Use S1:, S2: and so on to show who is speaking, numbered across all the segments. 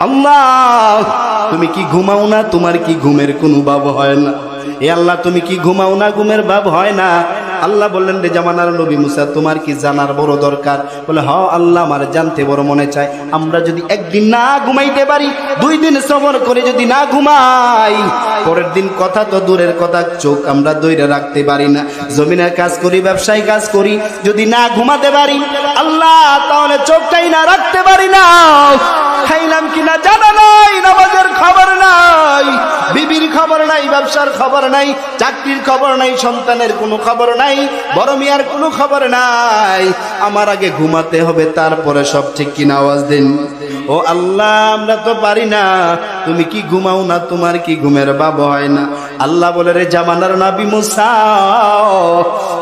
S1: আল্লাহ তুমি কি ঘুমাও না? তোমার কি ঘুমের কোনো ভাব হয় না? এ আল্লাহ তুমি কি ঘুমাও না? ঘুমের ভাব হয় না? আল্লাহ বললেন রে জামানার নবী মুসা, তোমার কি জানার বড় দরকার? বলে হ আল্লাহ, আমার জানতে বড় মনে চায়। আমরা যদি একদিন না ঘুমাইতে পারি, 2 দিন সবর করে যদি না ঘুমাই, পরের দিন কথা তো দূরের কথা, চোখ আমরা ধরে রাখতে পারি না। জমিনের কাজ করি, ব্যবসায় কাজ করি, যদি না ঘুমাতে পারি আল্লাহ, তাহলে চোখটাই না রাখতে পারি না। খাইলাম কিনা জানা নাই, নামাজের খবর নাই, বিবির খবর নাই, ব্যবসার খবর নাই, চাকরির খবর নাই, সন্তানের কোনো খবর নাই, বড় মিয়ার কোনো খবর নাই। আমার আগে ঘুমাতে হবে, তারপরে সব ঠিক কিনা? আওয়াজ দিন। ও আল্লাহ, আমরা তো পারি না। তুমি কি ঘুমাও না? তোমার কি ঘুমের ভাব হয় না? আল্লাহ বলে রে জামানার নবী মুসা,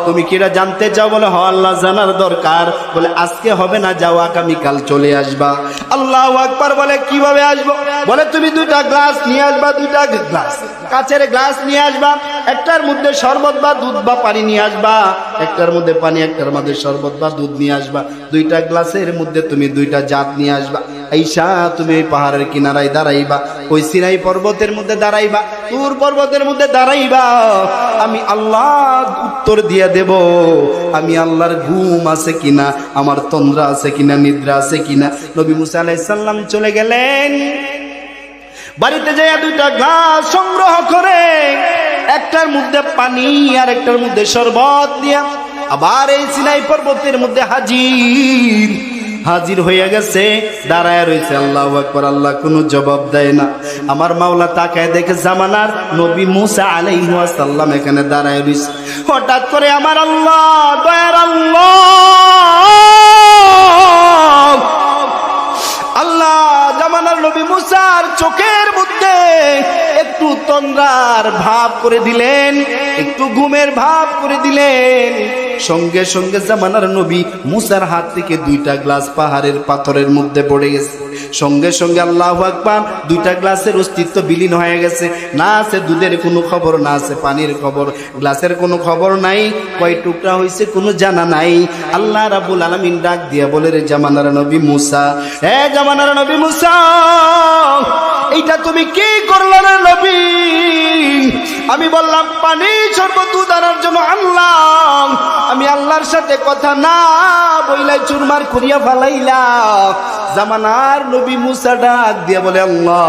S1: তুমি কি এটা জানতে চাও? বলে হ আল্লাহ, জানার দরকার। বলে আজকে হবে না, যাও আগামীকাল চলে আসবা। আল্লাহু আকবার। বলে কিভাবে আসবো? বলে তুমি 2টা গ্লাস নিয়ে আসবা, 2টা গ্লাস, কাচের গ্লাস নিয়ে আসবা, একটার মধ্যে শরবত বা দুধ বা পানি নিয়ে আসবা, একটার মধ্যে পানি, একটার মধ্যে শরবত বা দুধ নিয়ে আসবা। 2টা গ্লাসের মধ্যে তুমি 2টা জাত নিয়ে আসবা। আইসা তুমি এই পাহাড়ের কিনারায় দাঁড়াইবা, ওই সিনাই পর্বতের মধ্যে দাঁড়াইবা, তুর পর্বতের মধ্যে দাঁড়াইবা। আমি আল্লাহ উত্তর দিয়ে দেব, আমি আল্লাহর ঘুম আছে কিনা, আমার তন্দ্রা আছে কিনা, নিদ্রা আছে কিনা। নবী মুসা আলাইহিস সালাম চলে গেলেন, বাড়িতে যাইয়া 2টা গ্লাস সংগ্রহ করে, একটার মধ্যে পানি আর একটার মধ্যে শরবত দিয়া আবার এই সিনাই পর্বতের মধ্যে হাজির হয়ে গেছে, দাঁড়ায় রয়েছে। আল্লাহু আকবার। আল্লাহ কোনো জবাব দেয় না। আমার মাওলা তাকায় দেখে জামানার নবী মুসা আলাইহিস সালাম এখানে দাঁড়ায় রয়েছে। হঠাৎ করে আমার আল্লাহ, দয়ার আল্লাহ জামানার নবী মুসার চোখের মধ্যে একটু তন্দ্রার ভাব করে দিলেন, একটু ঘুমের ভাব করে দিলেন। সঙ্গে সঙ্গে জামানার নবী মুসার হাত থেকে 2টা গ্লাস পাহাড়ের পাথরের মধ্যে পড়ে গেছে। সঙ্গে সঙ্গে আল্লাহু আকবার, 2টা গ্লাসের অস্তিত্ব বিলীন হয়ে গেছে। না আছে দুধের কোনো খবর, না আছে পানির খবর, গ্লাসের কোনো খবর নাই, কয় টুকরা হয়েছে কোনো জানা নাই। আল্লাহ রাব্বুল আলামিন ডাক দিয়া বলে রে জামানার নবী মুসা, হে জামানার নবী মুসা, এইটা তুমি কি করলে রে নবী? আমি বললাম পানি শরবত দুধ আনার জন্য আল্লাহ, আমি আল্লাহর সাথে কথা না বইলাই চুরমার করিয়া ফেলাইলা। জামানার নবী মুসা ডাক দিয়া বলে, আল্লাহ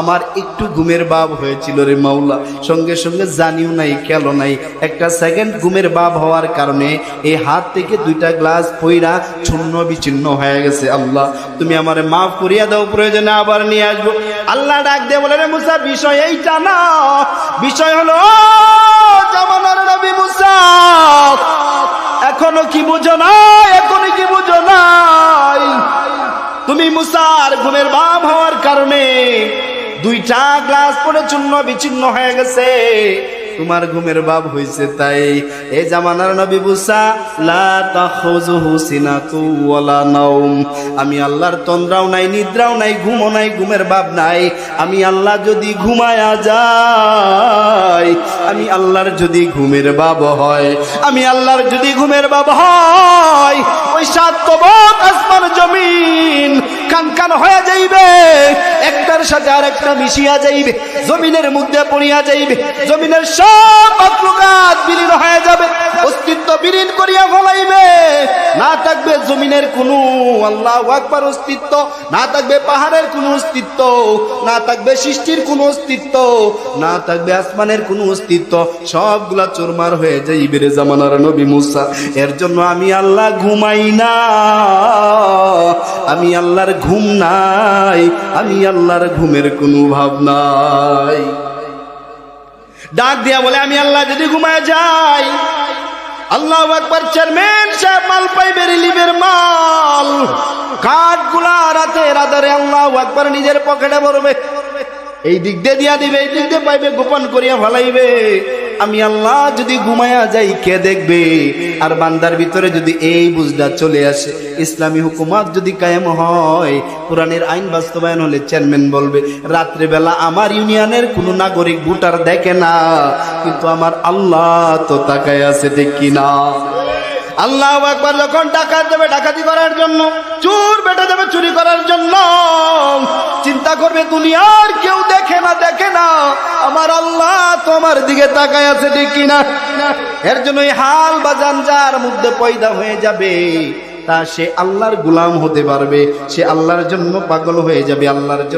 S1: আমার একটু ঘুমের ভাব হয়েছিল রে মাওলা, সঙ্গে সঙ্গে জানিও নাই, কেন নাই, একটা সেকেন্ড ঘুমের ভাব হওয়ার কারণে এই হাত থেকে 2টা গ্লাস পইরা ছন্ন বিচ্ছিন্ন হয়ে গেছে। আল্লাহ তুমি আমারে মাফ করিয়া দাও, প্রয়োজনে আবার নিয়ে আসবো। আল্লাহ ডাক দিয়ে বলে রে মুসা, বিষয় এইটা না, বিষয় হলো জামানার নবী মুসা, এখনো কি বুঝো নাই? এখনো কি বুঝো নাই? তুমি মুসার ঘুমের ভাব হওয়ার কারণে 2টা গ্লাস পরে চূর্ণ বিচ্ছিন্ন হয়ে গেছে, তোমার ঘুমের ভাব হয়েছে। তাই এই জামানার নবী মুসা, লা তাখুযুহু সিনাতু ওয়ালা নাওম, আমি আল্লাহর তন্দ্রাও নাই, নিদ্রাও নাই, ঘুমও নাই, ঘুমের ভাব নাই। আমি আল্লাহ যদি ঘুমায়া যাই, আমি আল্লাহর যদি ঘুমের ভাব হয়, আমি আল্লাহর যদি ঘুমের ভাব হয়, ওই 7 কবর আসমান জমিন কান হয়ে যাইবে, একটার সাথে আরেকটা মিশিয়া যাইবে, জমিনের মধ্যে পড়িয়া যাইবে, জমিনের সব মাখলুকাত বিলীন হয়ে যাবে, অস্তিত্ব বিলীন করিয়া ফেলাইবে। না থাকবে জমিনের কোনো আল্লাহু আকবার অস্তিত্ব, না থাকবে পাহাড়ের কোনো অস্তিত্ব, না থাকবে সৃষ্টির কোনো অস্তিত্ব, না থাকবে আসমানের কোনো অস্তিত্ব, সবগুলা চুরমার হয়ে যাইবে রে জামানার নবী মুসা। এর জন্য আমি আল্লাহ ঘুমাই না, আমি আল্লাহর ঘুম নাই, আমি আল্লাহর ঘুমের কোনো ভাব নাই। ডাক দিয়া বলে, আমি আল্লাহ যদি ঘুমায় যাই, আল্লাহু আকবার, চেয়ারম্যান সাহেব মাল পাইবে, রিলিফের মাল, কাঠগুলা রাতের আধারে আল্লাহু আকবার নিজের পকেটে ভরবে, এই দিক দিয়ে দিয়া দিবে, এই দিক দিয়ে পাইবে, গোপন করিয়া ফেলাইবে। আমি আল্লাহ যদি ঘুমায়া যাই, কে দেখবে? আর বান্দার ভিতরে যদি এই বুঝটা চলে আসে, ইসলামী হুকুমত যদি কায়েম হয়, কোরআনের আইন বাস্তবায়ন হলে চেয়ারম্যান বলবে, রাত্রে বেলা আমার ইউনিয়নের কোনো নাগরিক ভোটার দেখে না, কিন্তু আমার আল্লাহ তো তাকায় আছে, ঠিক কিনা? আল্লাহু আকবার। যখন ডাকাত যাবে ডাকাতি করার জন্য, চোর বেটা যাবে চুরি করার জন্য, চিন্তা করবে দুনিয়ার কেউ দেখে না, আমার আল্লাহ তোমার দিকে তাকায় আছে, ঠিক কিনা? এর জন্য এই হাল বা জানজার মধ্যে পয়দা হয়ে যাবে, তা সে আল্লাহর গোলাম হতে পারবে, সে আল্লাহর জন্য পাগল হয়ে যাবে, আল্লাহর জন্য